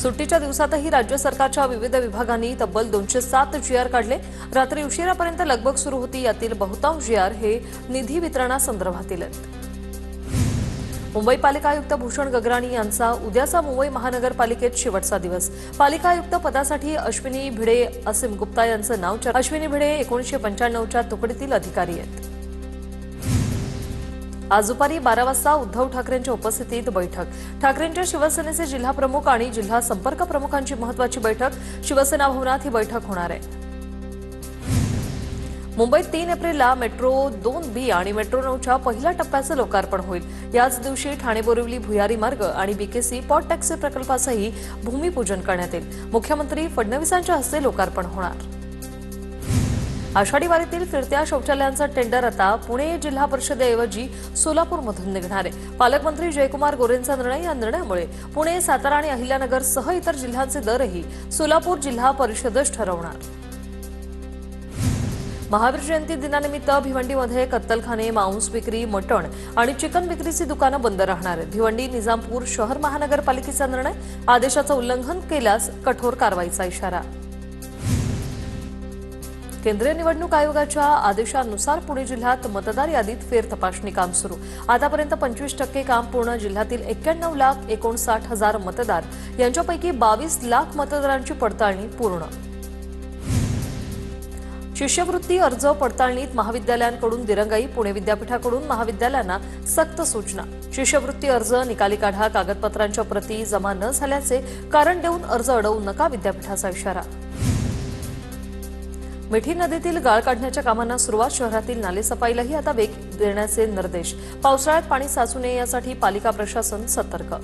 सुट्टीच्या दिवसातही राज्य सरकारच्या विविध विभागांनी तब्बल 207 जीआर काढले। रात्री उशिरापर्यंत लगबग सुरू होती। यातील बहुतांश जीआर हे निधी वितरणासंदर्भातील आहेत। मुंबई पालिका आयुक्त भूषण गगराणी यांचा उद्याचा मुंबई महानगरपालिकेत शेवटचा दिवस। पालिका आयुक्त पदासाठी अश्विनी भिडे असीम गुप्ता यांचं नाव अश्विनी भिडे 1995च्या तुकडीतील अधिकारी आहेत। आज दुपारी 12 वाजता उद्धव ठाकरेंच्या उपस्थितीत बैठक। ठाकरेंच्या शिवसेनेचे जिल्हा प्रमुख आणि जिल्हा संपर्क प्रमुखांची महत्त्वाची बैठक शिवसेना भवनात ही बैठक होणार आहे। मुंबईत 3 एप्रिलला मेट्रो 2B आणि मेट्रो 9च्या पहिल्या टप्प्याचं लोकार्पण होईल। याच दिवशी ठाणे बोरिवली भुयारी मार्ग आणि बीकेसी पॉट टॅक्सी प्रकल्पाचंही भूमिपूजन करण्यात येईल। मुख्यमंत्री फडणवीसांच्या हस्ते लोकार्पण होणार। आषाढी वारीतील फिरत्या शौचालयांचा टेंडर आता पुणे जिल्हा परिषदेऐवजी सोलापूरमधून निघणार आहे। पालकमंत्री जयकुमार गोरेंचा निर्णय। या निर्णयामुळे पुणे, सातारा आणि अहिल्यानगरसह इतर जिल्ह्यांचे दरही सोलापूर जिल्हा परिषदच ठरवणार। महावीर जयंती दिनानिमित्त भिवंडीमध्ये कत्तलखाने, मांस विक्री, मटण आणि चिकन विक्रीची दुकानं बंद राहणार आहेत। भिवंडी निजामपूर शहर महानगरपालिकेचा निर्णय। आदेशाचं उल्लंघन केल्यास कठोर कारवाईचा इशारा। केंद्रीय निवडणूक आयोगाच्या आदेशानुसार पुणे जिल्ह्यात मतदार यादीत फेरतपासणी काम सुरू। आतापर्यंत 25% काम पूर्ण। जिल्ह्यातील 91,59,000 मतदार यांच्यापैकी 22 लाख मतदारांची पडताळणी पूर्ण। शिष्यवृत्ती अर्ज पडताळणीत महाविद्यालयांकडून दिरंगाई। पुणे विद्यापीठाकडून महाविद्यालयांना सक्त सूचना। शिष्यवृत्ती अर्ज निकाली काढा। कागदपत्रांच्या प्रती जमा न झाल्याचे कारण देऊन अर्ज अडवू नका, विद्यापीठाचा इशारा। मिठी नदीतील गाळ काढण्याच्या कामांना सुरुवात। शहरातील नालेसफाईलाही आता वेग देण्याचे निर्देश। पावसाळ्यात पाणी साचू नये यासाठी पालिका प्रशासन सतर्क।